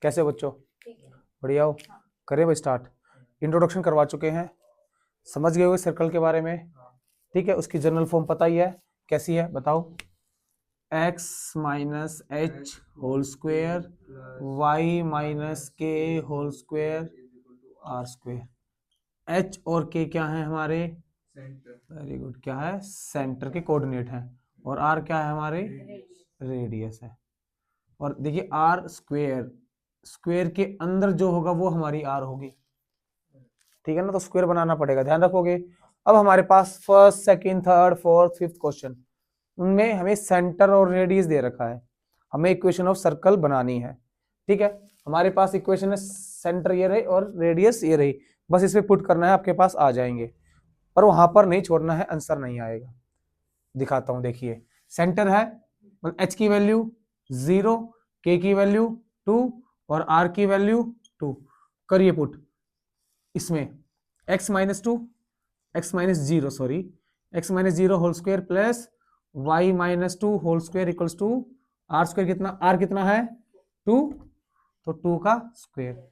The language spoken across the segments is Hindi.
कैसे हो बच्चों? बढ़िया हो? करें भाई स्टार्ट। इंट्रोडक्शन करवा चुके हैं, समझ गए हो सर्कल के बारे में? ठीक है, उसकी जनरल फॉर्म पता ही है, कैसी है बताओ? x minus H whole square Y minus के whole square R square. h और k क्या है हमारे? वेरी गुड, क्या है? सेंटर के कोऑर्डिनेट हैं। और r क्या है हमारे? रेडियस है। और देखिए आर स्क्वेयर, स्क्वेयर के अंदर जो होगा वो हमारी आर होगी, ठीक है ना? तो स्क्वायर बनाना पड़ेगा, ध्यान रखोगे। अब हमारे पास first, second, third, fourth, fifth question, उनमें हमें सेंटर और रेडियस दे रखा है, हमें इक्वेशन ऑफ सर्कल बनानी है। ठीक है, हमारे पास इक्वेशन है, सेंटर ये रही और रेडियस ये रही, बस इसमें पुट करना है, आपके पास आ जाएंगे। पर वहां पर नहीं छोड़ना है, आंसर नहीं आएगा। दिखाता हूं, देखिए सेंटर है, एच की वैल्यू 0, के की वैल्यू 2 और आर की वैल्यू 2। करिए पुट इसमें x minus 2, X minus 0 sorry, X minus 0 whole square plus Y minus 2 whole square equals to are square. कितना आर कितना है? 2, तो 2 का स्क्वायर।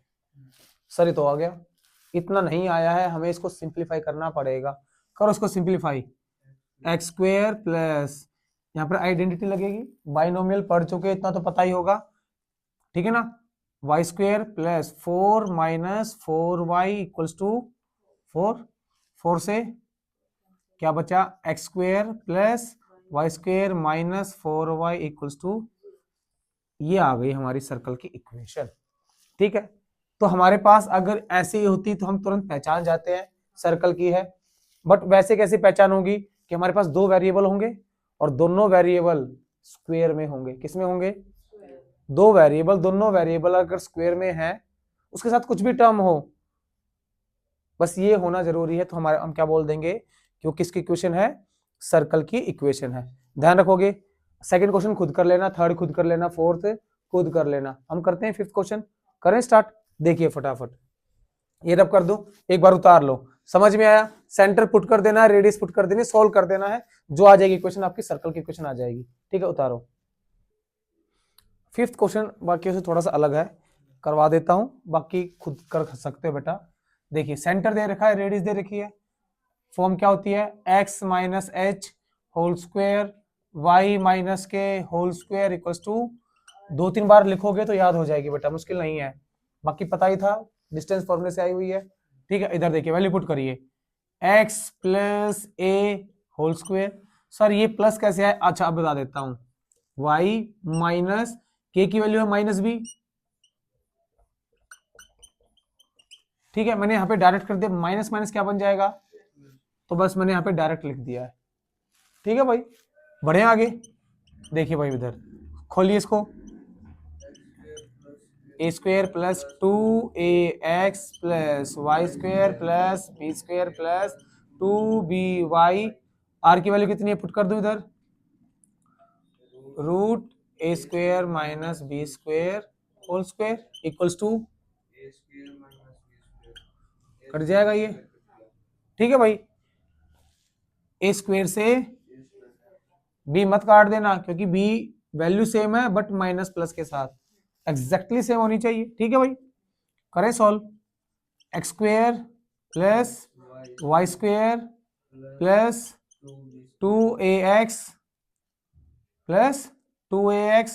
सर ये तो आ गया, इतना नहीं आया है, हमें इसको सिंप्लीफाई करना पड़ेगा। करो उसको सिंप्लीफाई, एक्स स्क्वायर प्लस, यहाँ पर आइडेंटिटी लगेगी, बाइनोमियल पढ़ चुके, इतना तो पता ही होगा, ठीक है ना? Y square plus 4 minus 4y equals to 4, 4 से क्या बचा? X square plus Y square minus 4y equals to, ये आ गई हमारी सर्कल की इक्वेशन। ठीक है, तो हमारे पास अगर ऐसे ही होती तो हम तुरंत पहचान जाते हैं सर्कल की है, बट वैसे कैसे पहचान होगी कि हमारे पास दो वेरिएबल होंगे और दोनों वेरिएबल स्क्वायर में होंगे। किस में होंगे? दो वेरिएबल, दोनों वेरिएबल अगर स्क्वायर में है, उसके साथ कुछ भी टर्म हो, बस ये होना जरूरी है, तो हमारे हम क्या बोल देंगे कि वो किसकी इक्वेशन है? सर्कल की इक्वेशन है। ध्यान रखोगे। सेकंड क्वेश्चन खुद कर लेना, थर्ड खुद कर लेना, फोर्थ खुद कर लेना। हम करते हैं फिफ्थ क्वेश्चन, करें स्टार्ट। देखिए फटाफट, ये रब कर दो, एक बार उतार लो, समझ में आया? सेंटर पुट कर देना है, रेडियस पुट कर देनी, सोल्व कर देना है, जो आ जाएगी इक्वेशन आपकी सर्कल की इक्वेशन आ जाएगी। ठीक है, उतारो। फिफ्थ क्वेश्चन बाकी से थोड़ा सा अलग है, करवा देता हूं, बाकी खुद कर सकते हो बेटा। देखिए सेंटर दे रखा है, रेडियस दे रखी है, फॉर्म क्या होती है? x minus H whole square y minus के होल स्क्वायर इक्वल्स टू, 2-3 बार लिखोगे तो याद हो जाएगी बेटा, मुश्किल नहीं है, बाकी पता ही था, डिस्टेंस फॉर्मूले से आई हुई है। ठीक है, इधर देखिए वैल्यू पुट करिए, x प्लस ए होल स्क्वायर। सर ये प्लस कैसे है? अच्छा अब बता देता हूं, y माइनस के की वैल्यू है माइनस बी। ठीक है, मैंने यहाँ पे डायरेक्ट कर दिया, माइनस माइनस क्या बन जाएगा, तो बस मैंने यहाँ पे डायरेक्ट लिख दिया है। ठीक है भाई, बढ़े आगे। देखिए भाई इधर खोलिए इसको, A square plus 2ax plus Y square plus B square plus 2by, R की वैल्यू कितनी है? पुट कर दो इधर, root A square minus B square whole square equals to, cut जाएगा ये। ठीक है भाई, ए स्क्वायर से बी मत काट देना, क्योंकि बी वैल्यू सेम है बट माइनस प्लस के साथ, एग्जैक्टली सेम होनी चाहिए। ठीक है भाई, करें solve, x square plus Y square plus 2ax plus 2ax,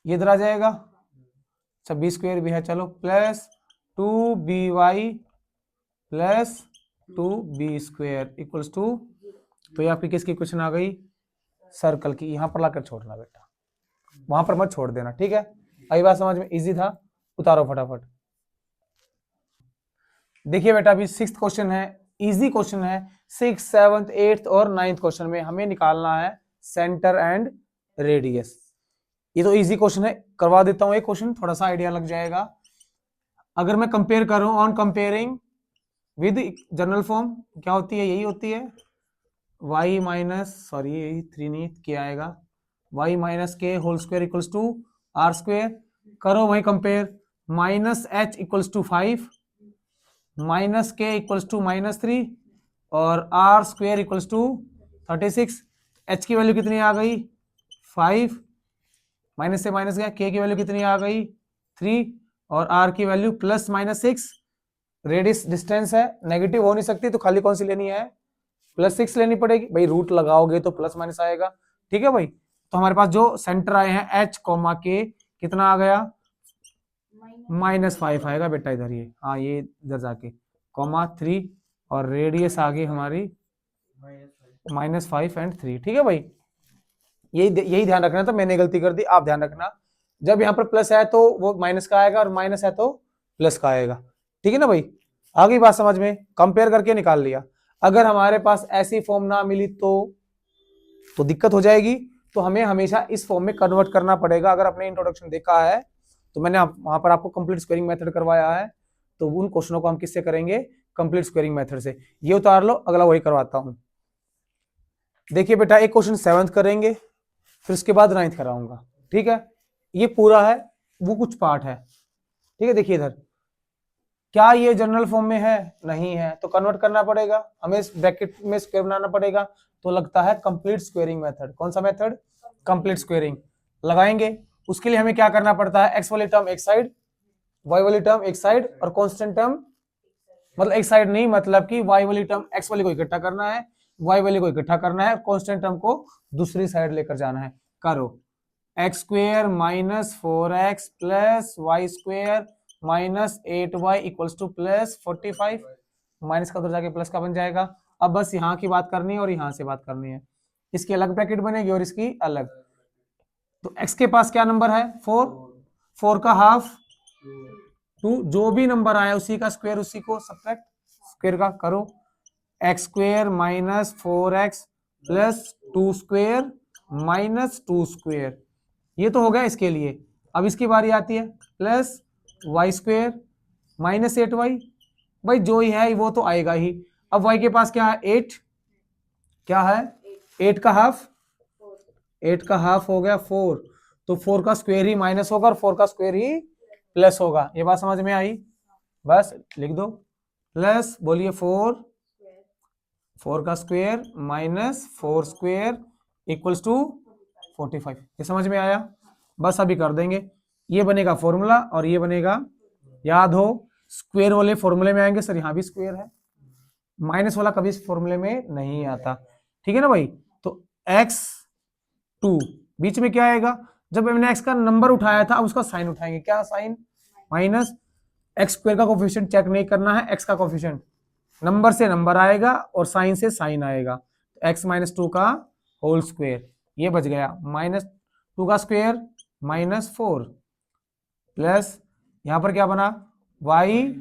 ये इधर आ जाएगा, अच्छा बी स्क्वायर भी है, चलो plus 2by plus 2b square equals to, तो ये आपकी किसकी क्वेश्चन आ गई? सर्कल की। यहां पर लाकर छोड़ना बेटा, वहां पर मत छोड़ देना। ठीक है, आई बात समझ में? इजी था, उतारो फटाफट। देखिए बेटा अभी सिक्स्थ क्वेश्चन है, इजी क्वेश्चन है। 6, 7, 8 और 9th क्वेश्चन में हमें निकालना है सेंटर एंड रेडियस। ये तो इजी क्वेश्चन है, करवा देता हूं एक क्वेश्चन, थोड़ा सा आइडिया लग जाएगा। अगर मैं कंपेयर करूं, on comparing with general form क्या होती है? यही होती है, y माइनस, सॉरी यही 3 नहीं के आएगा, y माइनस के whole square equals to are square. करो वही compare, minus h equals to 5, minus k equals to -3 और r square equals to 36। H की वैल्यू कितनी आ गई? 5, माइनस से माइनस गया, के की वैल्यू कितनी आ गई? 3 और r की वैल्यू +-6, रेडियस डिस्टेंस है, नेगेटिव हो नहीं सकती तो खाली कौन सी लेनी है, +6 लेनी पड़ेगी भाई, रूट लगाओगे तो प्लस माइनस आएगा। ठीक है भाई, तो हमारे पास जो सेंटर आए हैं h, k कितना आ गया, -5 आएगा बेटा इधर, ये हाँ ये इधर जाके, -3 और रेडियस आ गई हमारी -5 एंड 3। ठीक है भाई, यही ध्यान रखना था, मैंने गलती कर दी, आप ध्यान रखना, जब यहाँ पर प्लस है तो वो माइनस का आएगा और माइनस है तो प्लस का आएगा। ठीक है ना भाई, आ गई बात समझ में, कंपेयर करके निकाल लिया। अगर हमारे पास ऐसी फॉर्म ना मिली तो दिक्कत हो जाएगी, तो हमें हमेशा इस फॉर्म में कन्वर्ट करना पड़ेगा। अगर आपने इंट्रोडक्शन देखा है तो मैंने वहां पर आपको कंप्लीट स्क्वायरिंग मेथड करवाया है, तो उन क्वेश्चनों को हम किससे करेंगे, कंप्लीट स्क्वायरिंग मेथड से। ये उतार लो, अगला वही करवाता हूं। देखिए बेटा, एक क्वेश्चन 7th करेंगे, फिर उसके बाद 9th कराऊंगा। ठीक है, ये पूरा है, वो कुछ पार्ट है। ठीक है, देखिए इधर, क्या ये जनरल फॉर्म में है, नहीं है, तो कन्वर्ट करना पड़ेगा हमें, इस ब्रैकेट में स्क्वायर बनाना पड़ेगा, तो लगता है कंप्लीट स्क्वायरिंग मेथड। कौन सा मेथड, कंप्लीट स्क्वायरिंग लगाएंगे। उसके लिए हमें क्या करना पड़ता है, एक्स वाली टर्म एक साइड, वाई वाली टर्म एक साइड, और कांस्टेंट टर्म, मतलब एक साइड नहीं, मतलब कि वाई वाली टर्म एक्स वाली को इकट्ठा करना है, वाई वाली को इकट्ठा करना है, कांस्टेंट टर्म को दूसरी साइड लेकर जाना है। करो, x² - 4x plus y² -8y equals to +45, minus का उधर जाके प्लस का बन जाएगा। अब बस यहाँ की बात करनी है और यहाँ से बात करनी है, इसकी अलग ब्रैकेट बनेगी और इसकी अलग। तो x के पास क्या नंबर है, 4, 4 का हाफ 2, जो भी नंबर आया उसी का स्क्वायर, उसी को सब्ट्रैक्ट स्क्वायर का करो, x² - 4x प्लस 2² -2², ये तो हो गया इसके लिए। अब इसकी बारी आती है, प्लस y² -8y, भाई जो ही है वो तो आएगा ही। अब y के पास क्या है, 8, क्या है 8 का हाफ, 8 का हाफ हो गया 4, तो 4 का स्क्वायर ही माइनस होगा और 4 का स्क्वायर ही प्लस होगा। ये बात समझ में आई, बस लिख दो, प्लस बोलिए 4 का स्क्वायर -4² इक्वल्स टू 45। ये समझ में आया, बस अभी कर देंगे, ये बनेगा फॉर्मूला और ये बनेगा, याद हो स्क्वायर वाले फॉर्मूले में आएंगे, सर यहाँ भी स्क्वायर है, माइनस वाला कभी इस फॉर्मूले में नहीं आता। ठीक है ना भाई, तो x2 बीच में क्या आएगा, जब हमने x का नंबर उठाया था अब उसका साइन उठाएंगे, क्या साइन, माइनस x² का कोफिशिएंट चेक नहीं करना है, x का कोफिशिएंट, नंबर से नंबर आएगा और साइन से साइन आएगा, x -2 का होल स्क्वायर, ये बच गया, -2 का स्क्वायर -4 प्लस यहां पर क्या बना y,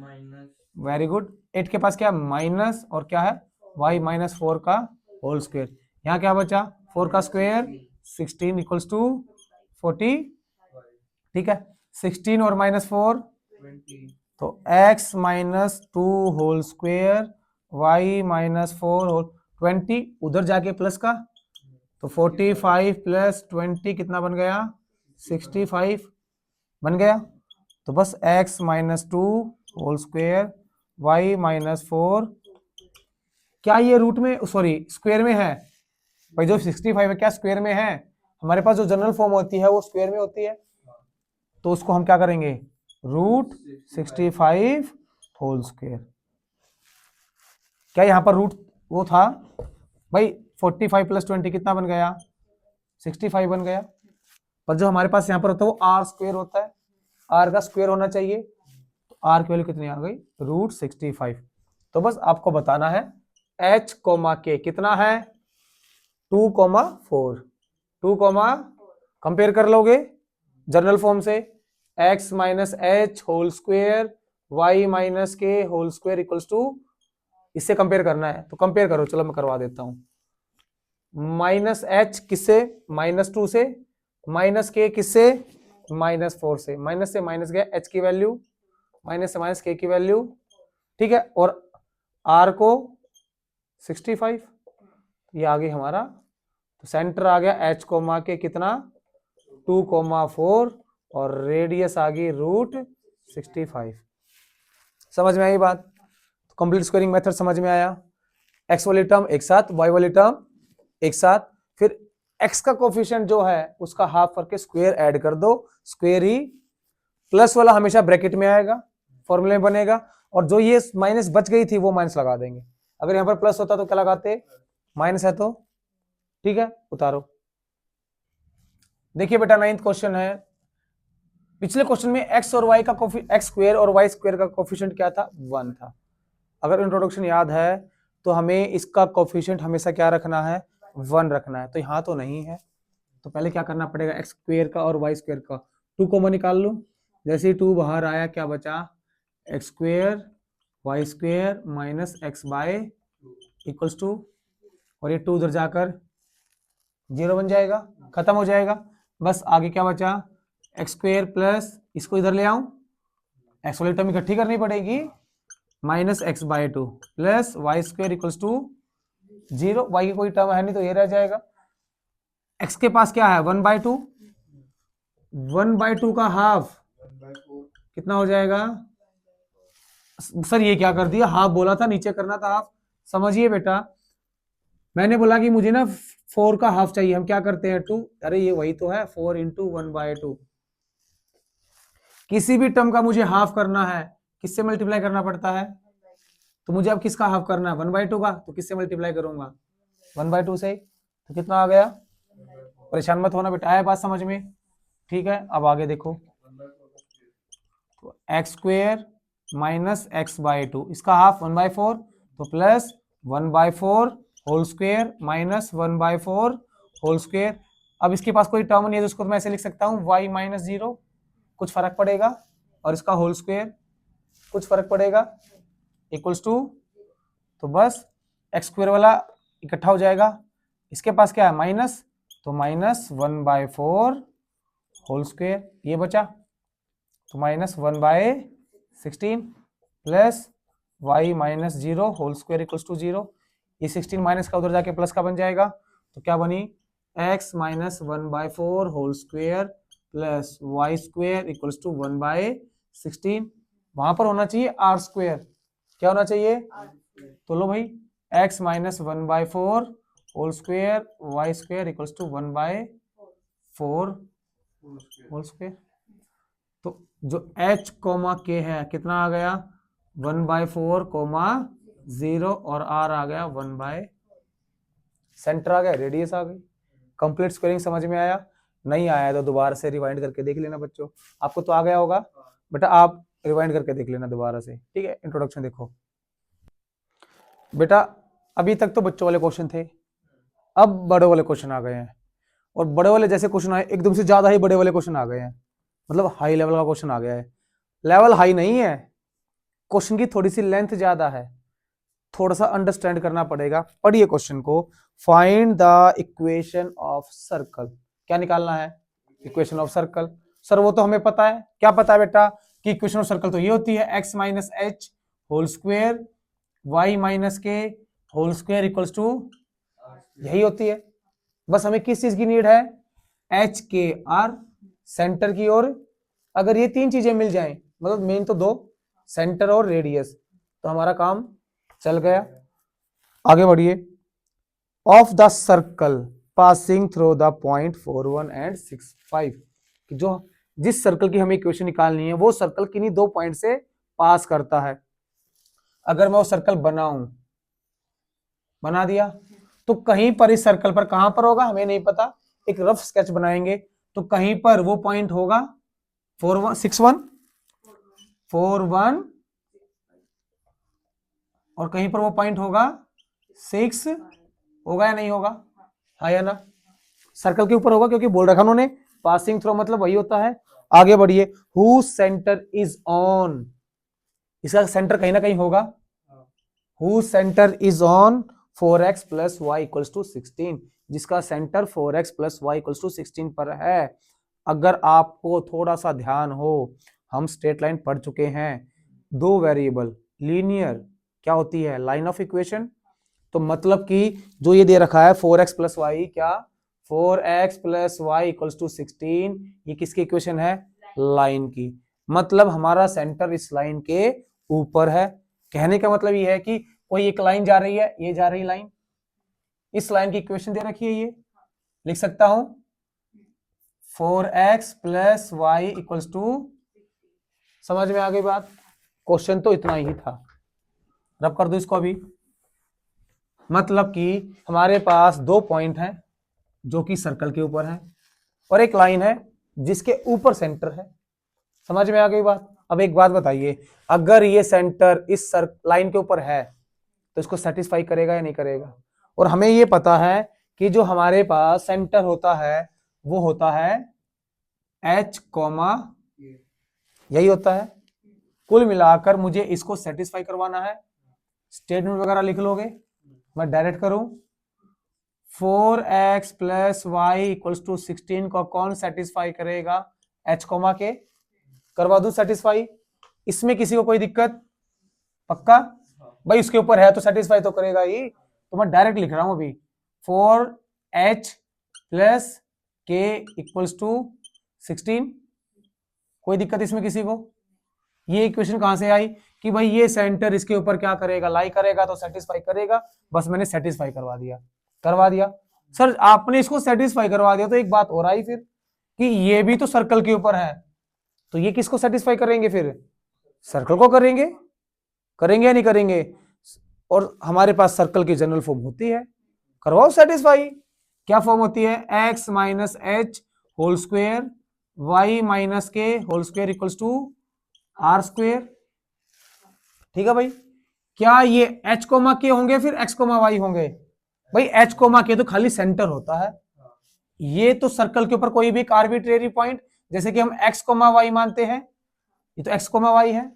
वेरी गुड, 8 के पास क्या माइनस और क्या है y -4 का होल स्क्वायर, यहाँ क्या बचा 4 का स्क्वायर 16 इक्वल्स टू 40। ठीक है, 16 और -4 तो x -2 whole square y -4 whole 20, उधर जाके प्लस का, तो 45 प्लस 20 कितना बन गया, 65 बन गया। तो बस x -2 होल स्क्वायर y -4, क्या ये रूट में, सॉरी स्क्वायर में है भाई, जो 65 है क्या स्क्वायर में है, हमारे पास जो जनरल फॉर्म होती है वो स्क्वायर में होती है, तो उसको हम क्या करेंगे, √65 होल स्क्वायर। क्या यहाँ पर रूट वो था भाई, 45 प्लस 20 कितना बन गया, 65 बन गया, पर जो हमारे पास यहाँ पर होता है वो r² होता है, r का स्क्वायर होना चाहिए, तो r की वैल्यू कितनी आ गई, √65। तो बस आपको बताना है h, k कितना है 2,4, 2, कंपेयर कर लोगे जनरल फॉर्म से, x -h whole square y -k whole square equals to, इससे कंपेयर करना है तो कंपेयर करो, चलो मैं करवा देता हूं, -h किससे, -2 से, -k किससे, -4 से, माइनस से माइनस गया h की वैल्यू, माइनस से माइनस k की वैल्यू। ठीक है, और r को 65, ये आ गई हमारा, तो सेंटर आ गया h, k कितना 2,4 और रेडियस आ गई √65। समझ में आई बात, तो कंप्लीट स्क्वायरिंग मेथड समझ में आया, x वाली टर्म एक साथ, y वाली टर्म एक साथ, फिर x का कोफिशिएंट जो है उसका हाफ करके स्क्वायर ऐड कर दो, स्क्वायर ही प्लस वाला हमेशा ब्रैकेट में आएगा, फॉर्मूले में बनेगा, और जो ये माइनस बच गई थी वो माइनस लगा देंगे। अगर यहाँ पर प्लस होता तो क्या लगाते, माइनस है तो ठीक है, उतारो। देखिए बेटा 9th क्वेश्चन है। पिछले क्वेश्चन में एक्स और वाई का एक्स स्क्वायर और वाई स्क्वायर का कोफिशिएंट क्या था, 1 था। अगर इंट्रोडक्शन याद है तो हमें इसका कोफिशिएंट हमेशा क्या रखना है, 1 रखना है। तो यहाँ तो नहीं है, तो पहले क्या करना पड़ेगा, एक्स स्क्वायर का और वाई स्क्वायर का 2 कॉमन निकाल लूं। जैसे 2 बाहर आया, क्या बचा, x square y square minus x by equals to, और ये 2 उधर जाकर 0 बन जाएगा, खत्म हो जाएगा। बस आगे क्या बचा, एक्स स्क्वायर प्लस, इसको इधर ले आऊं, एक्स वाली टर्म इकट्ठी करनी पड़ेगी, minus x by 2 plus Y square equals to 0। Y की कोई टर्म है नहीं तो ये रह जाएगा। एक्स के पास क्या है, 1/2, 1/2 का हाफ कितना हो जाएगा। सर ये क्या कर दिया, हाफ बोला था, नीचे करना था हाफ। समझिए बेटा, मैंने बोला कि मुझे ना 4 का हाफ चाहिए, हम क्या करते हैं 2, अरे ये वही तो है 4 इंटू 1/2। किसी भी टर्म का मुझे हाफ करना है, किससे मल्टीप्लाई करना पड़ता है, तो मुझे अब किसका हाफ करना है, 1/2 का, तो किससे मल्टीप्लाई करूंगा, 1/2 से। तो कितना आ गया, परेशान मत होना बेटा, आया बात समझ में, ठीक है। अब आगे देखो, तो x square minus x by 2, इसका हाफ 1/4, तो plus 1/4 whole square minus 1/4 whole square. अब इसके पास कोई टर्म नहीं है तो इसको मैं ऐसे लिख सकता हूँ y माइनस 0, कुछ फर्क पड़ेगा, और इसका होल स्क्वायर कुछ फर्क पड़ेगा, इक्वल्स टू, तो बस एक्स स्क्वायर वाला इकट्ठा हो जाएगा। इसके पास क्या है माइनस, तो माइनस 1/4 होल स्क्वायर, ये बचा, तो minus 1/16 plus y minus 0 whole square equals to 0। ये 16 माइनस का उधर जाके प्लस का बन जाएगा, तो क्या बनी, x minus 1/4 whole square plus Y square equals to 1/16। वहां पर होना चाहिए आर स्क्वायर, क्या होना चाहिए, तो लो भाई, x minus 1/4 whole square y square equals to 1/4 whole square. तो जो h कोमा k है कितना आ गया, 1/4 कोमा 0, और r आ गया 1/, सेंटर आ गया, रेडियस आ गई। कंप्लीट स्क्वायरिंग समझ में आया, नहीं आया तो दोबारा से रिवाइंड करके देख लेना बच्चों, आपको तो आ गया होगा बेटा, आप रिवाइंड करके देख लेना दोबारा से, ठीक है। इंट्रोडक्शन देखो बेटा, अभी तक तो बच्चों वाले क्वेश्चन थे, अब बड़े वाले क्वेश्चन आ गए हैं, और बड़े वाले जैसे क्वेश्चन आए एकदम से ज्यादा ही बड़े वाले क्वेश्चन आ गए हैं, मतलब हाई लेवल का क्वेश्चन आ गया है। लेवल हाई नहीं है, क्वेश्चन की थोड़ी सी लेंथ ज्यादा है, थोड़ा सा अंडरस्टैंड करना पड़ेगा। पढ़िए क्वेश्चन को, find the equation of circle, क्या निकालना है, इक्वेशन ऑफ सर्कल। सर वो तो हमें पता है, क्या पता है बेटा, कि इक्वेशन ऑफ सर्कल तो ये होती है x minus H whole square y minus के होल स्क्वायर इक्वल्स टू, यही होती है। बस हमें किस चीज की नीड है, एच के आर, सेंटर की ओर। अगर ये 3 चीजें मिल जाएं, मतलब मेन तो 2, सेंटर और रेडियस, तो हमारा काम चल गया। आगे बढ़िए, of the circle passing through the point 4, 1 and 6, 5, कि जो जिस सर्कल की हमें इक्वेशन निकालनी है वो सर्कल किन्हीं 2 पॉइंट से पास करता है। अगर मैं वो सर्कल बनाऊं, बना दिया, तो कहीं पर इस सर्कल पर, कहां पर होगा हमें नहीं पता, एक रफ स्केच बनाएंगे, तो कहीं पर वो पॉइंट होगा 4, 6, 1, 4, 1, और कहीं पर वो पॉइंट होगा 6, होगा या नहीं होगा, हाँ या ना, सर्कल के ऊपर होगा, क्योंकि बोल रखा उन्होंने पासिंग थ्रू मतलब वही होता है। आगे बढ़िए, हु सेंटर इज ऑन, इसका सेंटर कहीं ना कहीं होगा, who centre is on 4x plus y equals to 16, जिसका centre 4x plus y equals to 16 पर है। अगर आपको थोड़ा सा ध्यान हो, हम स्ट्रेट लाइन पढ़ चुके हैं, 2 वेरिएबल लीनियर क्या होती है, लाइन ऑफ इक्वेशन। तो मतलब कि जो ये दे रखा है 4x प्लस वाई, क्या 4x plus y equals to 16, ये किसकी इक्वेशन है, लाइन की। मतलब हमारा सेंटर इस लाइन के ऊपर है। कहने का मतलब ये है कि कोई एक लाइन जा रही है, ये जा रही लाइन, इस लाइन की इक्वेशन दे रखी है, ये लिख सकता हूं 4x plus y equals to समझ में आ गई बात? क्वेश्चन तो इतना ही था। रब कर दो इसको अभी। मतलब कि हमारे पास 2 पॉइंट हैं जो कि सर्कल के ऊपर है और एक लाइन है जिसके ऊपर सेंटर है। समझ में आ गई बात? अब एक बात बताइए, अगर ये सेंटर इस लाइन के ऊपर है तो इसको सेटिस्फाई करेगा या नहीं करेगा? और हमें ये पता है कि जो हमारे पास सेंटर होता है वो होता है H कॉमा, यही होता है। कुल मिलाकर मुझे इसको सेटिस्फाई करवाना है। स्टेटमेंट वगैरह लिख लोगे, मैं डायरेक्ट करूं। 4x plus y equals to 16 को कौन सेटिस्फाई करेगा? H कॉमा के। करवा दूं सेटिस्फाई? इसमें किसी को कोई दिक्कत? पक्का? भाई उसके ऊपर है तो सेटिस्फाई तो करेगा ही, तो मैं डायरेक्ट लिख रहा हूं अभी। 4h प्लस के इक्वल्स टू 16। कोई दिक्कत इसमें किसी को? ये इक्वेशन कहां से आई कि भाई ये सेंटर इसके ऊपर क्या करेगा? लाई करेगा तो सेटिस्फाई करेगा। बस मैंने सेटिस्फाई करवा दिया। करवा दिया सर, आपने इसको सेटिस्फाई करवा दिया तो एक बात और आई फिर कि ये भी तो सर्कल के ऊपर है, तो ये किसको सेटिस्फाई करेंगे फिर? सर्कल को करेंगे। करेंगे या नहीं करेंगे? और हमारे पास सर्कल की जनरल फॉर्म होती है, करवाओ सेटिस्फाई। क्या फॉर्म होती है? x minus H whole square Y minus के whole square equals to R square. ठीक है भाई? क्या ये h कोमा के होंगे फिर x कोमा वाई होंगे? भाई h कोमा के तो खाली सेंटर होता है, ये तो सर्कल के ऊपर कोई भी आर्बिट्रेरी पॉइंट, जैसे कि हम x कोमा वाई मानते हैं, ये तो x कोमा वाई है,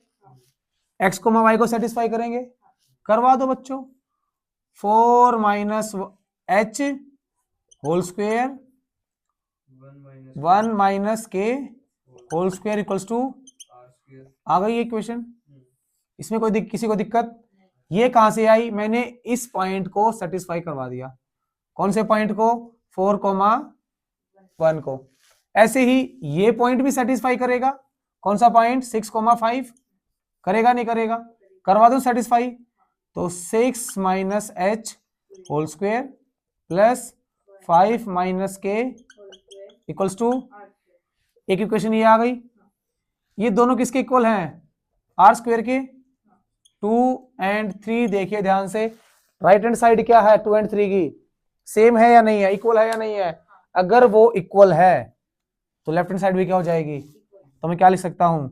x कोमा वाई को सेटिस्फाई करेंगे। करवा दो बच्चों। 4 minus H whole square 1 minus के होल स्क्वेयर इक्वल्स टू, आ गई ये इक्वेशन? इसमें कोई किसी को दिक्कत? ये कहां से आई? मैंने इस पॉइंट को सेटिस्फाई करवा दिया। कौन से पॉइंट को? 4,1 को। ऐसे ही ये पॉइंट भी सेटिस्फाई करेगा। कौन सा पॉइंट? 6,5 करेगा नहीं करेगा? करवा दो सेटिस्फाई। तो 6 minus H whole square plus 5 minus k equals to, एक इक्वेशन ये आ गई। ये दोनों किसके इक्वल हैं? आर स्क्वेयर के। 2 and 3 देखिए ध्यान से, राइट हैंड साइड क्या है 2 and 3 की? सेम है या नहीं है? इक्वल है या नहीं है? अगर वो इक्वल है तो लेफ्ट हैंड साइड भी क्या हो जाएगी? तो मैं क्या लिख सकता हूं?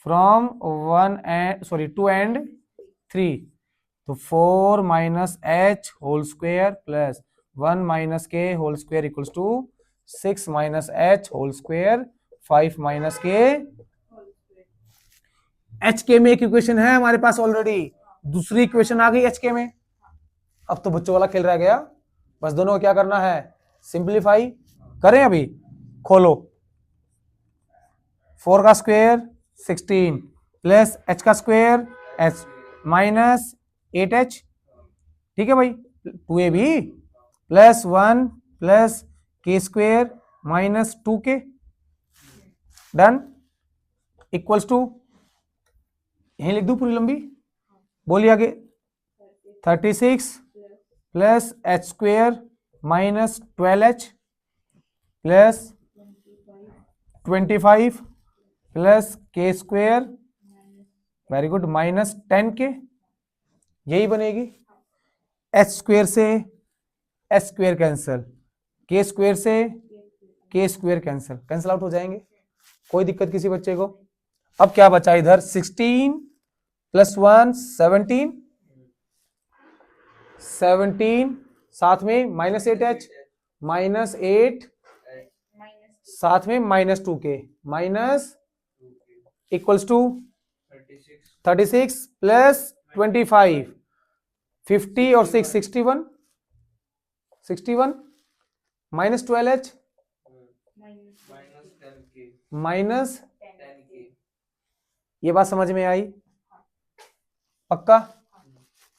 फ्रॉम 2 and 3, तो 4 minus H whole square plus 1 minus के whole square equals to 6 minus H whole square 5 minus K. H K में एक इक्वेशन है हमारे पास ऑलरेडी, दूसरी इक्वेशन आ गई एच के में। अब तो बच्चों वाला खेल रह गया, बस दोनों को क्या करना है? सिंप्लीफाई करें। अभी खोलो, 4 का स्क्वायर 16 प्लस एच का स्क्वायर एच माइनस 8h। ठीक है भाई? 2ab plus 1 plus K square minus 2k, done, equals to, यहीं लिख दूं पूरी लंबी? बोलिए आगे। 36 plus H square minus 12h plus 25 plus K square, very good, minus 10k, यही बनेगी। एच स्क्वेयर से H square cancel, K square से K square cancel, cancel out हो जाएंगे। कोई दिक्कत किसी बच्चे को? अब क्या बचा इधर? 16 प्लस 1 17, 17 साथ में माइनस 8h माइनस 8 साथ में minus 2k minus equals to 36 plus 25, 50 और 6 61, 61 माइनस 12h माइनस, ये बात समझ में आई? पक्का?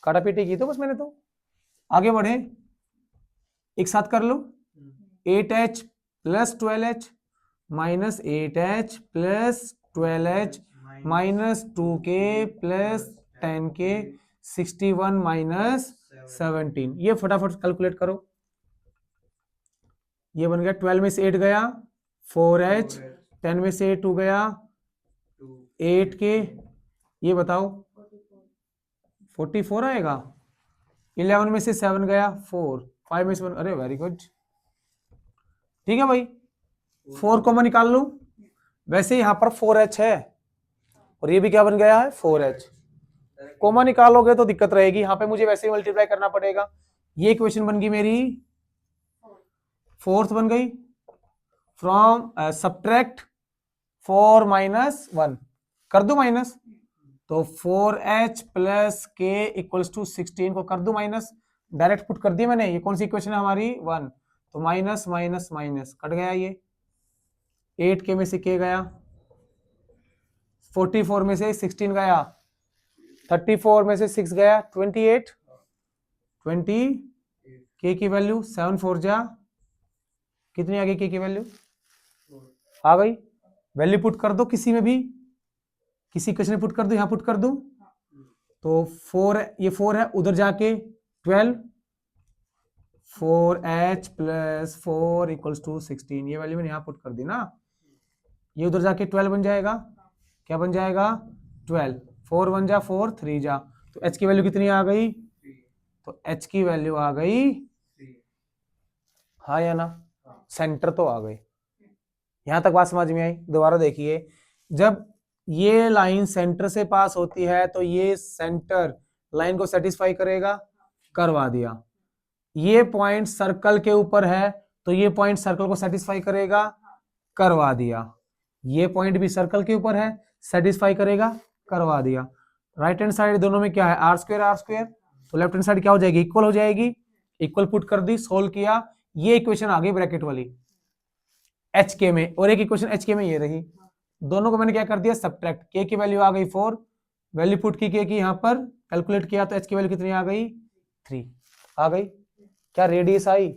काटा पीटी की तो बस मैंने तो। आगे बढ़े, एक साथ कर लो। 8h plus 12h minus 8h plus 12h minus 2k plus 10k 61 minus 17। ये फटाफट कैलकुलेट करो। ये बन गया 12 में से 8 गया 4h, 10 में से 2 गया 8 के ये बताओ 44 आएगा। 11 में से 7 गया 4, 5 में से 1, अरे वेरी गुड, ठीक है भाई। 4 कॉमन निकाल लूं, वैसे यहाँ पर 4h है और ये भी क्या बन गया है 4h। कॉमन निकालोगे तो दिक्कत रहेगी, यहाँ पे मुझे वैसे ही मल्टीप्लाई करना पड़ेगा। ये इक्वेशन बन गई मेरी फोर्थ बन गई। फ्रॉम सब्ट्रैक्ट 4 माइनस 1 कर दो माइनस, तो 4h प्लस के इक्वल्स टू 16 को कर दो माइनस, डायरेक्ट पुट कर दिया मैंने। ये कौन सी इक्वेशन है हमारी 1, तो माइनस माइनस माइनस कट गया ये। 8 के में से के गया, 44 में से 16 गया, 34 में से 6 गया 28, 20 के की वैल्यू 7 4 जा कितनी आ गई, के की वैल्यू आ गई। वैल्यू पुट कर दो किसी में भी, किसी क्वेश्चन में पुट कर दो, यहां पुट कर दो, तो 4 ये 4 है, उधर जाके 12, 4h प्लस 4 इक्वल्स टू 16, ये वैल्यू मैंने यहां पुट कर दी ना, ये उधर जाके 12 बन जाएगा। क्या बन जाएगा 12, 4 1 जा 4 3 जा, तो h की वैल्यू कितनी आ गई, तो h की वैल्यू आ गई, हाँ या ना, सेंटर तो आ गए। यहां तक बात समझ में आई। दोबारा देखिए, जब ये लाइन सेंटर से पास होती है तो ये सेंटर लाइन को सेटिस्फाई करेगा, करवा दिया। ये पॉइंट सर्कल के ऊपर है तो ये पॉइंट सर्कल को सेटिस्फाई करेगा, करवा दिया। ये पॉइंट भी सर्कल के ऊपर है, सेटिस्फाई करेगा, करवा दिया। राइट हैंड साइड दोनों में क्या है आर स्क्वायर, तो लेफ्ट हैंड साइड क्या हो जाएगी, इक्वल हो जाएगी। इक्वल पुट कर दी, सोल्व किया, ये इक्वेशन आ गई ब्रैकेट वाली एच के में, और एक इक्वेशन एच के में ये रही। दोनों को मैंने क्या कर दिया सब्ट्रैक्ट, के की वैल्यू आ गई 4, वैल्यू पुट की के की यहाँ पर कैलकुलेट किया तो एच की वैल्यू कितनी आ गई 3 आ गई। क्या रेडियस आई,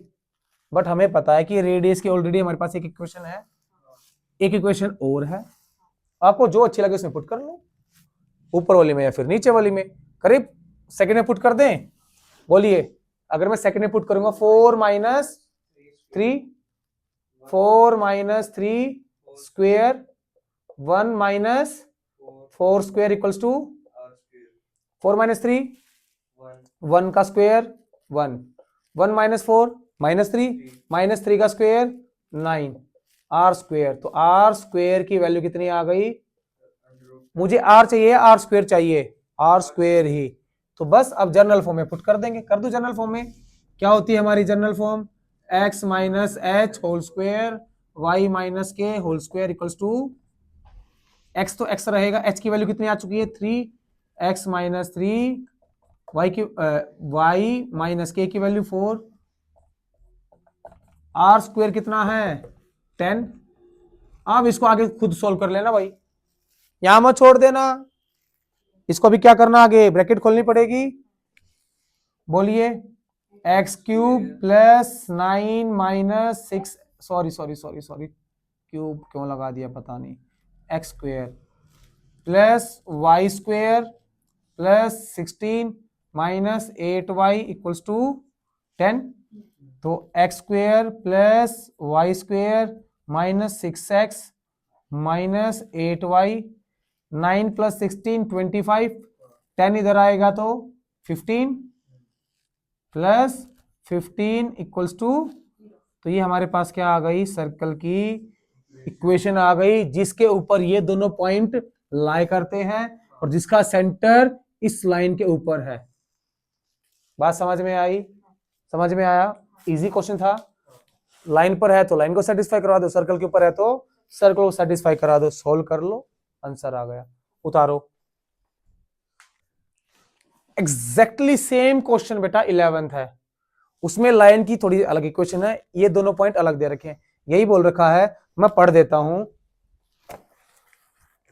बट हमें पता है कि रेडियस की ऑलरेडी हमारे पास एक इक्वेशन है, एक इक्वेशन और है। आपको जो अच्छी लगे उसमें पुट कर लो, ऊपर वाली में या फिर नीचे वाली में। करीब सेकंड में पुट कर दें, बोलिए। अगर मैं सेकंड में पुट करूंगा 4 minus 3 square 1 minus 4 square equals to 4 minus 3 1 का स्क्वेयर 1, 1 माइनस 4 माइनस 3 का स्क्वेयर 9 आर स्क्वेयर। तो आर स्क्वेयर की वैल्यू कितनी आ गई, मुझे आर चाहिए, आर स्क्वेयर चाहिए, आर स्क्वेयर ही। तो बस अब जनरल फॉर्म में पुट कर देंगे। कर दो जनरल फॉर्म में, क्या होती है हमारी general form, x minus H whole square y minus के whole square equals to x, तो x रहेगा, h की वैल्यू कितनी आ चुकी है 3, x माइनस 3 y माइनस के की वैल्यू 4, आर स्क्वेयर कितना है 10। अब इसको आगे खुद सॉल्व कर लेना भाई, यहां मत छोड़ देना, इसको भी क्या करना आगे ब्रैकेट खोलनी पड़ेगी। बोलिए x cube plus 9 minus 6, sorry cube क्यों लगा दिया पता नहीं, x square plus y square plus 16 minus 8y equals to 10। तो x square plus y square minus 6x minus 8y, 9 plus 16 25, 10 इधर आएगा तो 15 प्लस 15 इक्वल्स टू, तो ये हमारे पास क्या आ गई सर्कल की इक्वेशन आ गई, जिसके ऊपर ये दोनों पॉइंट लाई करते हैं और जिसका सेंटर इस लाइन के ऊपर है। बात समझ में आई, समझ में आया, इजी क्वेश्चन था। लाइन पर है तो लाइन को सेटिस्फाई करवा दो, सर्कल के ऊपर है तो सर्कल को सेटिस्फाई करा दो, सोल्व कर लो, आंसर आ गया, उतारो। एग्जैक्टली सेम क्वेश्चन बेटा 11th है, उसमें लाइन की थोड़ी अलग इक्वेशन है, ये दोनों पॉइंट अलग दे रखे हैं। यही बोल रखा है, मैं पढ़ देता हूं।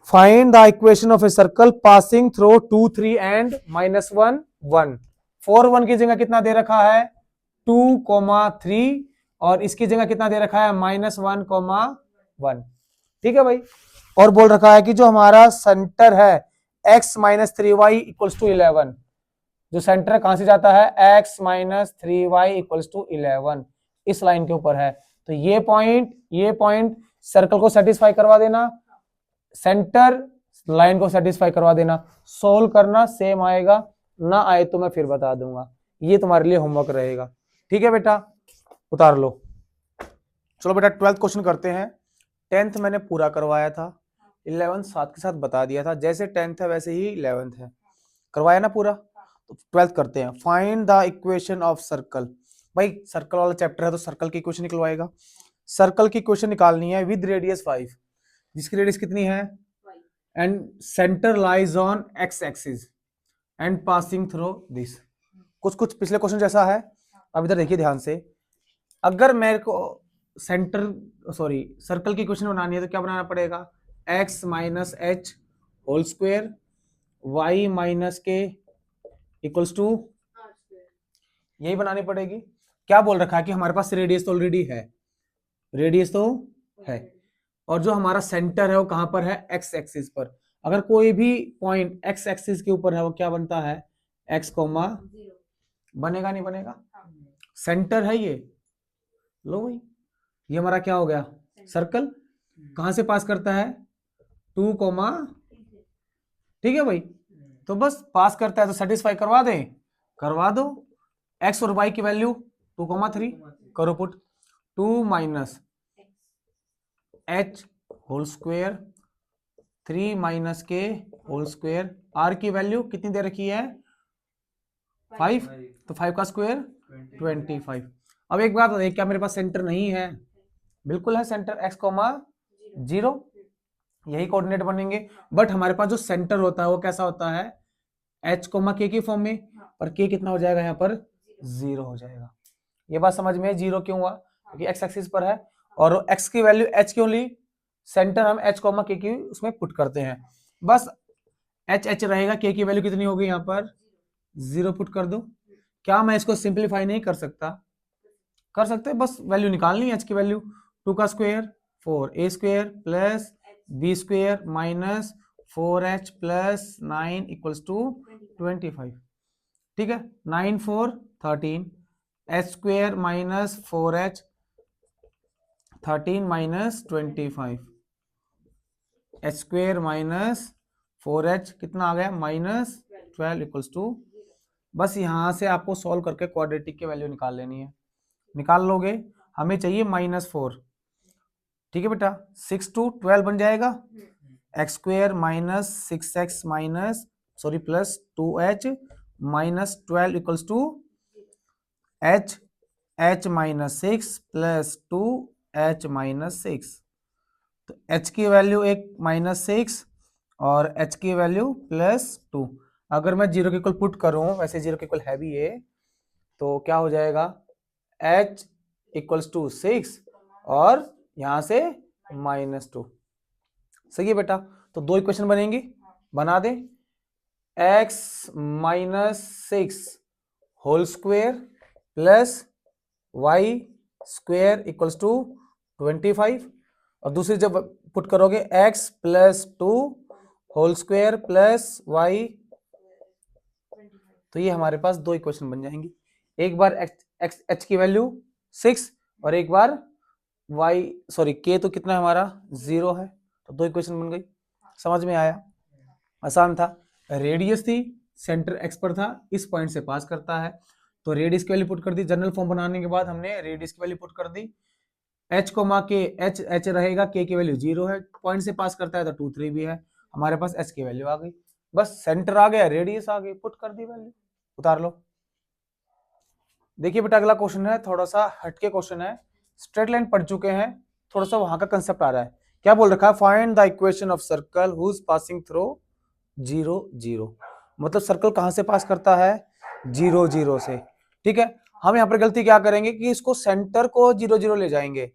Find the equation of a circle passing through 2 3 and -1 1। 4 1 की जगह कितना दे रखा है 2 3, और इसकी जगह कितना दे रखा है -1 1। ठीक है भाई, और बोल रखा है कि जो हमारा सेंटर है x minus 3y equals to 11, जो सेंटर कहां से जाता है x minus 3y equals to 11, इस लाइन के ऊपर है। तो ये पॉइंट सर्कल को सेटिस्फाई करवा देना, सेंटर लाइन को सेटिस्फाई करवा देना, सोल्व करना, सेम आएगा, ना आए तो मैं फिर बता दूंगा, ये तुम्हारे लिए होमवर्क रहेगा। ठीक है बेटा, उतार लो। चलो बेटा 12th क्वेश्चन करते हैं। 10th मैंने पूरा करवाया था, 11th साथ के साथ बता दिया था, जैसे 10th है वैसे ही 11th है, करवाया ना पूरा। तो 12th करते हैं। Find the equation of circle. भाई सर्कल वाला चैप्टर है तो सर्कल की इक्वेशन निकलवाएगा। सर्कल की इक्वेशन निकालनी है विद रेडियस 5, जिसकी रेडियस कितनी है, and centre lies on x axis and passing through this. कुछ कुछ पिछले क्वेश्चन जैसा है। अब इधर देखिए ध्यान से, अगर मेरे को सर्कल की इक्वेशन बनानी है तो क्या बनाना पड़ेगा, x minus H whole square y minus k equals to, यही बनानी पड़ेगी। क्या बोल रखा है कि हमारे पास रेडियस तो ऑलरेडी है, रेडियस तो है, और जो हमारा सेंटर है वो कहां पर है, एक्स एक्सिस पर। अगर कोई भी पॉइंट एक्स एक्सिस के ऊपर है वो क्या बनता है, x कोमा, बनेगा नहीं बनेगा, सेंटर है ये। लो भाई, ये हमारा क्या हो गया, सर्कल। कहां से पास करता है, 2 कोमा, ठीक है भाई। तो बस पास करता है तो सेटिस्फाई करवा दें, करवा दो। x और y की वैल्यू 2,3 करो put, 2 minus H whole square 3 minus के होल स्क्वायर, r की वैल्यू कितनी दे रखी है, 5, तो 5 का स्क्वायर 25। अब एक बात बताइए, क्या मेरे पास सेंटर नहीं है, बिल्कुल है सेंटर, x कोमा 0, यही कोऑर्डिनेट बनेंगे। बट हमारे पास जो सेंटर होता है वो कैसा होता है, h कोमा k की फॉर्म में, और k कितना हो जाएगा यहाँ पर, 0 हो जाएगा। ये बात समझ में, 0 क्यों हुआ, क्योंकि x एक्सिस पर है, और x की वैल्यू h क्यों ली, सेंटर हम h कोमा k की उसमें पुट करते हैं, बस h रहेगा, k की वैल्यू कितनी होगी यहाँ पर, 0 पुट कर दो। क्या मैं इसको सिंप्लीफाई नहीं कर सकता, कर सकते, बस वैल्यू निकालनी है h की वैल्यू, 2 का square 4a square plus b square minus 4h plus 9 equals to 25। ठीक है, 9 4 13, h स्क्वायर माइनस 4h 13 माइनस 25, h स्क्वायर माइनस 4h कितना आ गया, माइनस 12 इक्वल्स टू, बस यहां से आपको सॉल्व करके क्वाड्रेटिक की वैल्यू निकाल लेनी है, निकाल लोगे। हमें चाहिए -4, ठीक है बेटा, 6 to 12 बन जाएगा, x square minus 6x minus plus 2h minus 12 equals to h minus 6 plus 2h minus 6, तो h की वैल्यू एक -6 और h की वैल्यू +2। अगर मैं 0 के इक्वल पुट करूं, वैसे 0 के इक्वल है भी ये, तो क्या हो जाएगा, h इक्वल्स टू 6 और यहां से -2। सही है बेटा, तो 2 इक्वेशन बनेंगी, बना दे, x minus 6 whole square plus y square equals to 25, और दूसरी जब पुट करोगे x plus 2 whole square plus y, तो ये हमारे पास 2 इक्वेशन बन जाएंगी, एक बार h की वैल्यू 6 और एक बार k तो कितना है हमारा 0 है, तो 2 इक्वेशन बन गई। समझ में आया, आसान था। रेडियस थी, सेंटर x पर था, इस पॉइंट से पास करता है, तो रेडियस की वैल्यू पुट कर दी। जनरल फॉर्म बनाने के बाद हमने रेडियस की वैल्यू पुट कर दी, h कोमा के h रहेगा, k की वैल्यू 0 है, पॉइंट से पास करता है तो 2 3 भी है, हमारे पास h की वैल्यू आ गई, बस सेंटर आ गया, रेडियस आ गई, पुट कर दी वैल्यू, उतार लो। देखिए बेटा अगला क्वेश्चन है, थोड़ा सा हटके क्वेश्चन है, स्ट्रेट लाइन पढ़ चुके हैं, थोड़ा सा वहां का कंसेप्ट आ रहा है। क्या बोल रखा है, find the equation of circle whose passing through 0 0, मतलब सर्कल कहां से पास करता है, 0 0 से। ठीक है, हम यहाँ पर गलती क्या करेंगे कि इसको सेंटर को 0 0 ले जाएंगे,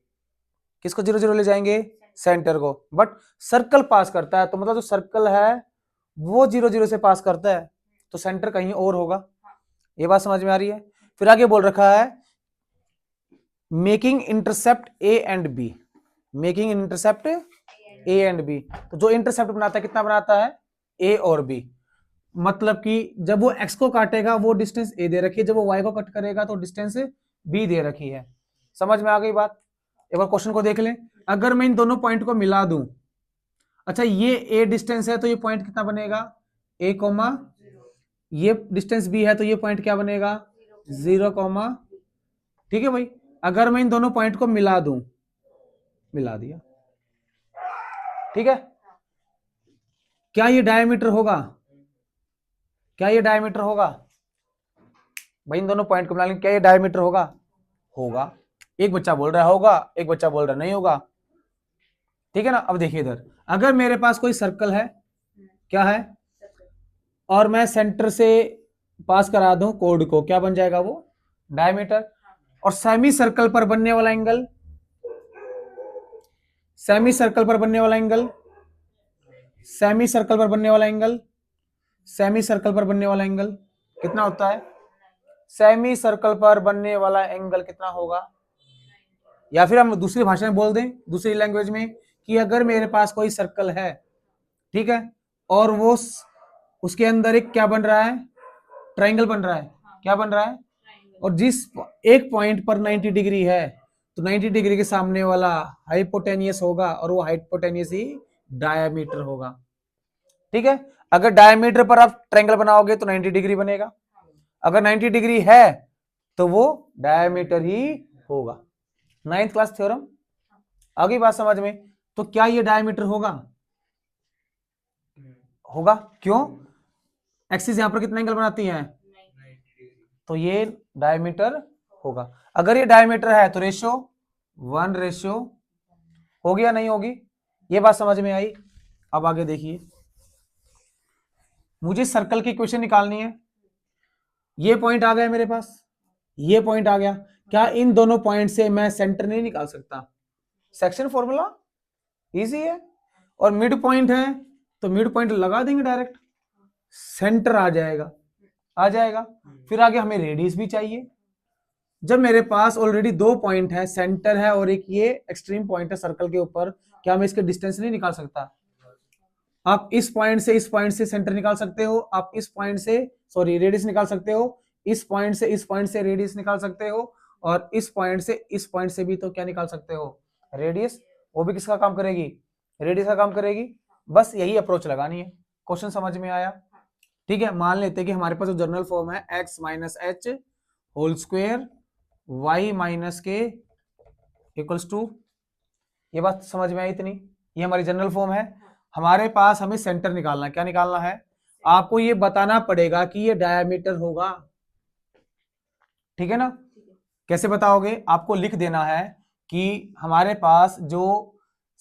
किसको 0 0 ले जाएंगे, सेंटर को, बट सर्कल पास करता है, तो मतलब जो सर्कल है वो 0 0 से पास करता है, तो सेंटर कहीं और होगा, ये बात समझ में आ रही है। फिर आगे बोल रखा है making intercept a and b, making intercept a and b, तो जो इंटरसेप्ट बनाता है कितना बनाता है, ए और बी, मतलब कि जब वो x को काटेगा वो डिस्टेंस a दे रखी है, जब वो y को कट करेगा तो डिस्टेंस b दे रखी है। समझ में आ गई बात, एक बार क्वेश्चन को देख लें, अगर मैं इन दोनों पॉइंट को मिला दूं, अच्छा ये ए डिस्टेंस है तो ये पॉइंट कितना बनेगा, ए कॉमा, ये डिस्टेंस बी है तो ये पॉइंट क्या बनेगा, 0 कॉमा। ठीक है भाई, अगर मैं इन दोनों पॉइंट को मिला दूं, मिला दिया, ठीक है, क्या ये डायमीटर होगा, क्या ये डायमीटर होगा भाई, इन दोनों पॉइंट को मिला लेंगे, क्या ये डायमीटर होगा, होगा। एक बच्चा बोल रहा है होगा, एक बच्चा बोल रहा नहीं होगा, ठीक है ना। अब देखिए इधर, अगर मेरे पास कोई सर्कल है, क्या है, और मैं सेंटर से पास करा दूं कोड को, क्या बन जाएगा वो, डायमीटर। और सेमी सर्कल पर बनने वाला एंगल, सेमी सर्कल पर बनने वाला एंगल, सेमी सर्कल पर बनने वाला एंगल, सेमी सर्कल पर बनने वाला एंगल कितना होता है, सेमी सर्कल पर बनने वाला एंगल कितना होगा, या फिर हम दूसरी भाषा में बोल दें, दूसरी लैंग्वेज में, कि अगर मेरे पास कोई सर्कल है, ठीक है, और वो उसके अंदर एक क्या बन रहा है, ट्रायंगल बन रहा है, क्या बन रहा है, और जिस एक पॉइंट पर 90 डिग्री है, तो 90 डिग्री के सामने वाला हाइपोटेनियस होगा, और वो हाइपोटेनियस ही डायमीटर होगा। ठीक है, अगर डायमीटर पर आप ट्रायंगल बनाओगे तो 90 डिग्री बनेगा, अगर 90 डिग्री है तो वो डायमीटर ही होगा। 9th क्लास थ्योरम, आगे बात समझ में। तो क्या ये डायमीटर होगा, होगा, क्यों, एक्सिस यहां पर कितना एंगल बनाती है, तो ये डायमीटर होगा। अगर ये डायमीटर है तो रेशियो 1 रेशियो होगी या नहीं होगी, ये बात समझ में आई। अब आगे देखिए, मुझे सर्कल की इक्वेशन निकालनी है, ये पॉइंट आ गया मेरे पास, ये पॉइंट आ गया, क्या इन दोनों पॉइंट से मैं सेंटर नहीं निकाल सकता, सेक्शन फॉर्मूला इजी है, और मिड पॉइंट है तो मिड पॉइंट लगा देंगे डायरेक्ट, सेंटर आ जाएगा, आ जाएगा। फिर आगे हमें रेडियस भी चाहिए, जब मेरे पास ऑलरेडी 2 पॉइंट है, सेंटर है और एक ये एक्सट्रीम पॉइंट है सर्कल के ऊपर, क्या मैं इसके डिस्टेंस नहीं निकाल सकता, आप इस पॉइंट से सेंटर निकाल सकते हो, आप इस पॉइंट से सॉरी रेडियस निकाल सकते हो, इस पॉइंट से रेडियस निकाल सकते हो, और इस पॉइंट से भी तो क्या निकाल सकते हो, रेडियस। वो भी किसका काम करेगी, रेडियस का काम करेगी। बस यही अप्रोच लगानी है। क्वेश्चन समझ में आया, ठीक है। मान लेते हैं कि हमारे पास जो जनरल फॉर्म है x minus H whole square Y minus k equals to, ये बात समझ में आई इतनी, ये हमारी जनरल फॉर्म है। हमारे पास हमें सेंटर निकालना है, क्या निकालना है, आपको ये बताना पड़ेगा कि ये डायमीटर होगा, ठीक है ना। कैसे बताओगे, आपको लिख देना है कि हमारे पास जो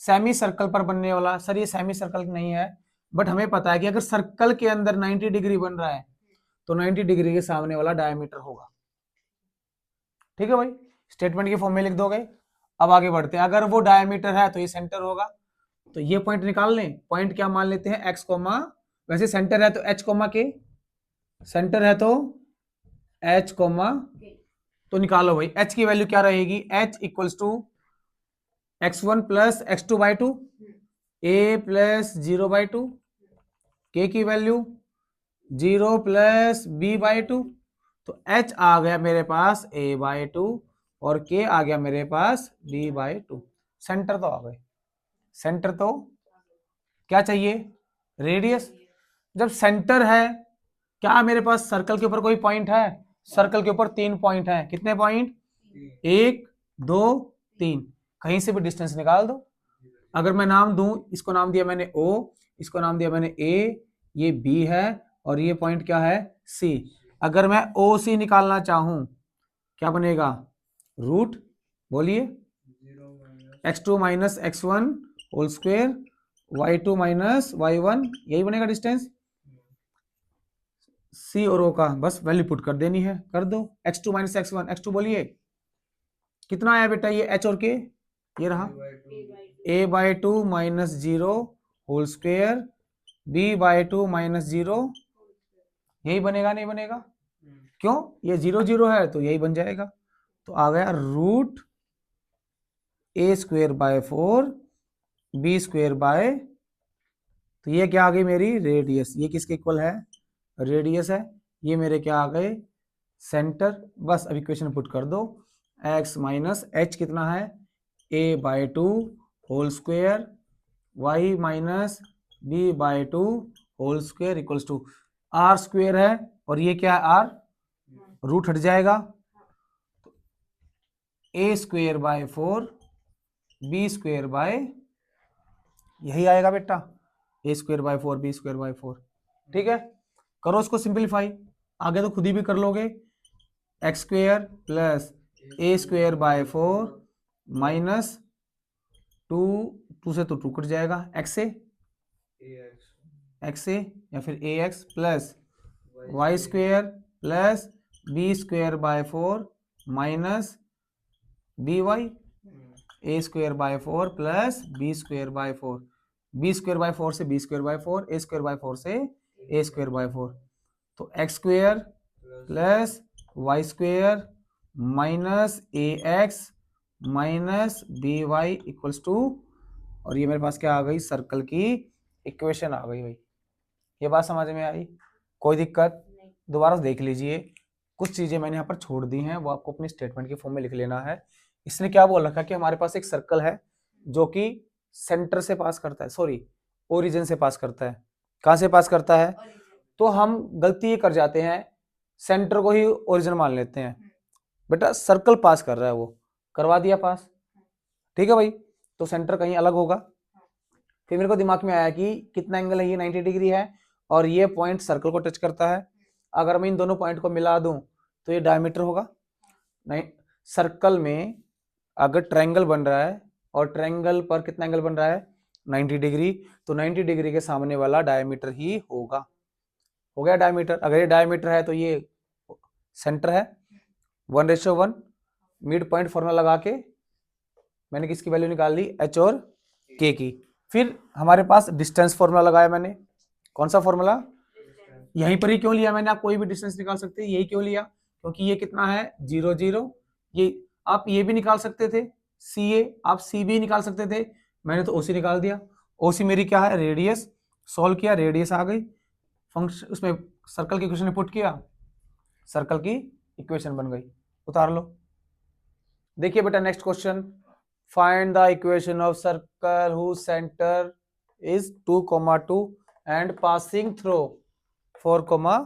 सेमी सर्कल पर बनने वाला, सर ये सेमी सर्कल नहीं है, बट हमें पता है कि अगर सर्कल के अंदर 90 डिग्री बन रहा है तो 90 डिग्री के सामने वाला डायमीटर होगा, ठीक है भाई। स्टेटमेंट के फॉर्म में लिख दोगे। अब आगे बढ़ते हैं, अगर वो डायमीटर है तो ये सेंटर होगा, तो ये पॉइंट निकाल लें। पॉइंट क्या मान लेते हैं, एक्स कोमा, वैसे सेंटर है तो एच कोमा के, सेंटर है तो एच कोमा, तो निकालो भाई एच की वैल्यू क्या रहेगी, h equals to x1 plus x2 by 2, a plus 0 by 2, k की वैल्यू 0 प्लस बी बाई 2, तो h आ गया मेरे पास a बाई 2 और k आ गया मेरे पास b बाई 2। सेंटर तो आ गए, सेंटर तो क्या चाहिए, रेडियस। जब सेंटर है, क्या मेरे पास सर्कल के ऊपर कोई पॉइंट है, सर्कल के ऊपर 3 पॉइंट है, कितने पॉइंट, 1 2 3, कहीं से भी डिस्टेंस निकाल दो। अगर मैं नाम दूं, इसको नाम दिया मैंने O, इसको नाम दिया मैंने A, ये B है और ये पॉइंट क्या है C। अगर मैं OC निकालना चाहूं, क्या बनेगा, रूट, बोलिए, x2 minus x1 whole square y2 minus y1, यही बनेगा डिस्टेंस। C और O का बस वैल्यू पुट कर देनी है, कर दो। x2 माइनस x1, x2 बोलिए कितना आया बेटा, ये h और k, ये रहा a by 2 minus 0 whole square b by 2 minus 0, यही बनेगा, नहीं बनेगा, क्यों, ये 0 0 है तो यही बन जाएगा। तो आ गया root a square by 4 b square by, तो ये क्या आ गई मेरी रेडियस, ये किसके इक्वल है, रेडियस है। ये मेरे क्या आ गए, सेंटर। बस अब इक्वेशन पुट कर दो, x माइनस एच कितना है, a by 2 whole square Y minus B by 2 whole square equals to are square है और ये क्या है आर, रूट हट जाएगा, A square by 4 B square by, यही आएगा बेटा, A square by 4 B square by 4। ठीक है, करो इसको सिंप्लीफाई, आगे तो खुद ही भी कर लोगे, x square plus A square by 4 minus 2 से तो 2 कट जाएगा, एक्स से या फिर A X plus Y square plus B square by 4 minus B Y, A square by 4 plus B square by 4, B square by 4 से B square by 4, A square by 4 से ए स्क्वायर बाय 4, तो x square plus Y square minus A X minus B Y equals to, और ये मेरे पास क्या आ गई, सर्कल की इक्वेशन आ गई भाई। ये बात समझ में आई, कोई दिक्कत? दोबारा देख लीजिए, कुछ चीजें मैंने यहाँ पर छोड़ दी हैं, वो आपको अपने स्टेटमेंट के फॉर्म में लिख लेना है। इसने क्या बोल रखा कि हमारे पास एक सर्कल है जो कि सेंटर से पास करता है, सॉरी ओरिजिन से पास करता है। कहां से पास करता है? तो हम गलती ये कर जाते हैं, सेंटर को ही ओरिजिन मान लेते हैं। बेटा सर्कल पास कर रहा है, वो करवा दिया पास, ठीक है भाई, तो सेंटर कहीं अलग होगा। फिर मेरे को दिमाग में आया कि कितना एंगल है, ये 90 डिग्री है और ये पॉइंट सर्कल को टच करता है, अगर मैं इन दोनों पॉइंट को मिला दूं तो ये डायमीटर होगा। नहीं, सर्कल में अगर ट्रायंगल बन रहा है और ट्रायंगल पर कितना एंगल बन रहा है, 90 डिग्री, तो 90 डिग्री के सामने वाला डायमीटर ही होगा। हो गया डायमीटर, अगर ये डायमीटर है तो ये सेंटर है, 1:1, मिड पॉइंट फॉर्मूला लगा के मैंने किसकी वैल्यू निकाल ली, एच और के की। फिर हमारे पास डिस्टेंस फॉर्मूला लगाया मैंने, कौन सा फॉर्मूला, यहीं पर ही क्यों लिया मैंने, आप कोई भी डिस्टेंस निकाल सकते हैं, यही क्यों लिया, क्योंकि ये कितना है 0 0, ये आप ये भी निकाल सकते थे, सी ए, आप सी भी निकाल सकते थे, मैंने तो ओसी निकाल दिया। ओसी मेरी क्या है, रेडियस, सॉल्व किया, रेडियस आ गई, फंक्शन उसमें सर्कल की इक्वेशन पुट किया, सर्कल की इक्वेशन बन गई, उतार लो। देखिए बेटा next question, find the equation of circle whose centre is 2,2 and passing through 4,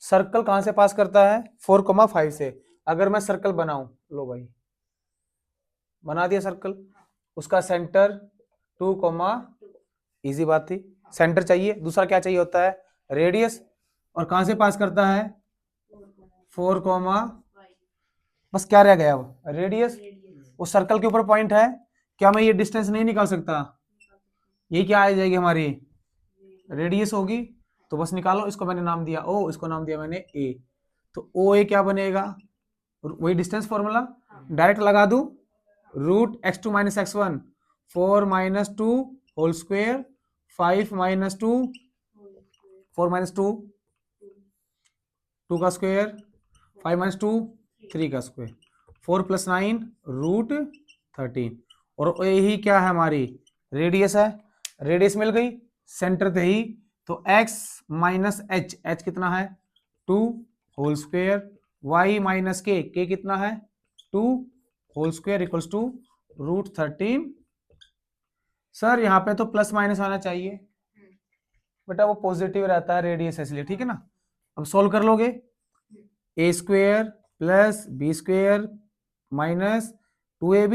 circle कहां से पास करता है, 4,5 से। अगर मैं सर्कल बनाऊं, लो भाई बना दिया सर्कल, उसका सेंटर 2, इजी बात थी, सेंटर चाहिए, दूसरा क्या चाहिए होता है, रेडियस, और कहां से पास करता है 4, बस क्या रह गया अब, रेडियस, उस सर्कल के ऊपर पॉइंट है, क्या मैं ये डिस्टेंस नहीं निकाल सकता, ये क्या आ जाएगी हमारी रेडियस होगी, तो बस निकालो, इसको मैंने नाम दिया ओ, इसको नाम दिया मैंने ए, तो ओ ए क्या बनेगा, वही डिस्टेंस फॉर्मूला, डायरेक्ट लगा दूं, root x2 minus x1, 4 minus 2 whole square, 5 minus 2, 4 minus 2, 2 का स्क्वायर, 5 माइनस 2, 3 का स्क्वायर, 4 प्लस 9 रूट 13, और यही क्या है हमारी रेडियस है, रेडियस मिल गई, सेंटर थे ही, तो x माइनस एच, एच कितना है 2 होल स्क्वायर, y माइनस के कितना है 2 whole square equals to root 13। Sir यहाँ पे तो प्लस माइनस आना चाहिए, बेटा वो पॉजिटिव रहता है रेडियस है इसलिए, ठीक है ना। अब सॉल्व कर लोगे, A square plus B square minus 2ab,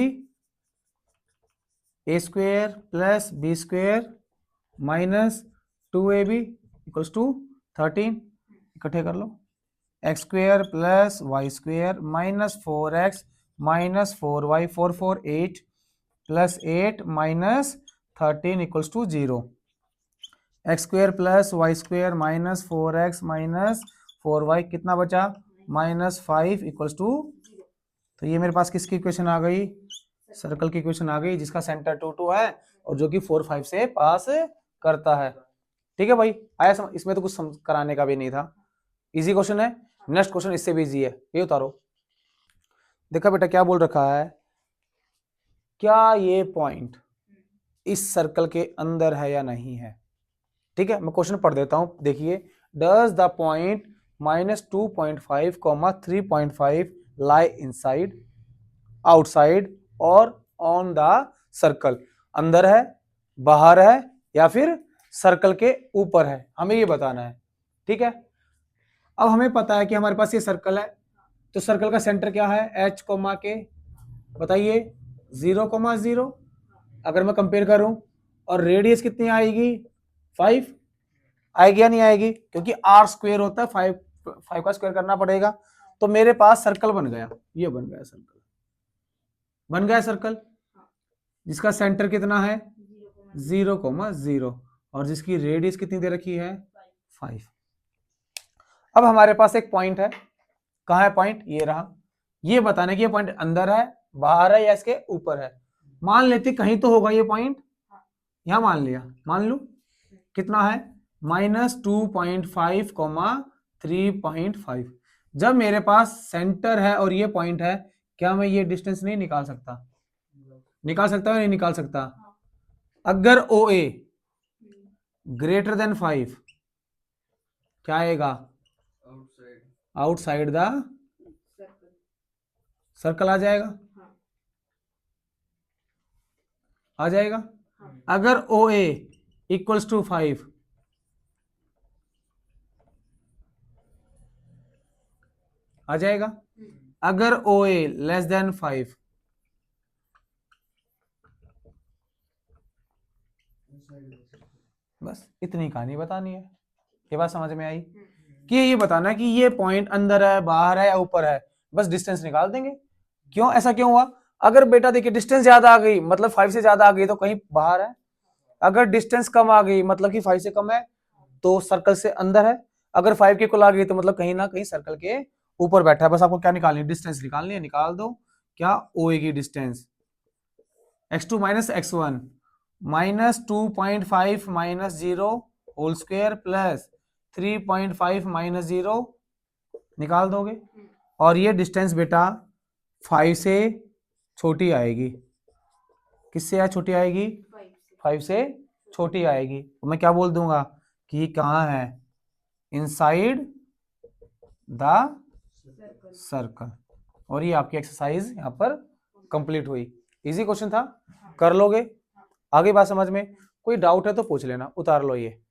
A square plus B square minus 2ab equals to 13, इकट्ठे कर लो, X square plus Y square minus 4x minus 4y, 4 4 8 plus 8 minus 13 equals to 0, X square plus Y square minus 4x minus 4y कितना बचा, माइनस 5 इक्वल्स टू, तो ये मेरे पास किसकी इक्वेशन आ गई, सर्कल की इक्वेशन आ गई, जिसका सेंटर 2 2 है और जो कि 4 5 से पास करता है। ठीक है भाई, आया समझ, इसमें तो कुछ कराने का भी नहीं था, इजी क्वेश्चन है। नेक्स्ट क्वेश्चन इससे भी इजी है, ये उतारो। देखा बेटा क्या बोल रखा है, क्या ये पॉइंट इस सर्कल के अंदर है या नहीं है। ठीक है, मैं क्वेश्चन पढ़ देता हूं, देखिए, does the point -2.5, 3.5 lie inside, outside और ऑन द सर्कल, अंदर है बाहर है या फिर सर्कल के ऊपर है, हमें ये बताना है। ठीक है, अब हमें पता है कि हमारे पास ये सर्कल है, तो सर्कल का सेंटर क्या है, एच कोमा के, बताइए 0,0। अगर मैं कंपेयर करूं, और रेडियस कितनी आएगी, 5 आएगी या नहीं आएगी, क्योंकि आर स्क्वायर होता है, 5 का स्क्वायर करना पड़ेगा। तो मेरे पास सर्कल बन गया, ये बन गया सर्कल, बन गया सर्कल जिसका सेंटर कितना है 0,0 और जिसकी रेडियस कितनी दे रखी है 5। अब हमारे पास एक पॉइंट है, कहाँ है पॉइंट, ये रहा। ये बताने कि ये पॉइंट अंदर है, बाहर है या इसके ऊपर है। मान लेते कहीं तो होगा ये पॉइंट, यहां मान लिया, मान लू कितना है -2.5, 3.5। जब मेरे पास सेंटर है और ये पॉइंट है, क्या मैं ये डिस्टेंस नहीं निकाल सकता, निकाल सकता है नहीं निकाल सकता। अगर OA ग्रेटर देन 5 क्या आएगा, आउटसाइड द सर्कल आ जाएगा, आ जाएगा। अगर OA इक्वल्स टू 5 आ जाएगा। अगर OA लेस देन 5 बस इतनी कहानी बतानी है। ये बात समझ में आई कि ये बताना है कि ये पॉइंट अंदर है, बाहर है या ऊपर है, बस डिस्टेंस निकाल देंगे। क्यों, ऐसा क्यों हुआ, अगर बेटा देखिए डिस्टेंस ज्यादा आ गई मतलब 5 से ज्यादा आ गई तो कहीं बाहर है, अगर डिस्टेंस कम आ गई मतलब कि 5 से कम है तो सर्कल से अंदर है, अगर 5 के इक्वल आ गई तो मतलब कहीं ना कहीं सर्कल के ऊपर बैठा है। बस आपको क्या निकालनी है, डिस्टेंस निकालनी है, निकाल दो। क्या, OA की distance x2 minus x1 -2.5 minus 0 whole square plus 3.5 minus 0 निकाल दोगे, और ये डिस्टेंस बेटा 5 से छोटी आएगी, किससे छोटी आएगी, 5 से छोटी आएगी। तो मैं क्या बोल दूंगा कि ये कहाँ है, इनसाइड द सर्कल। और ये आपकी एक्सरसाइज यहाँ पर कंप्लीट हुई। इजी क्वेश्चन था, कर लोगे, आगे बात समझ में, कोई डाउट है तो पूछ लेना, उतार लो ये।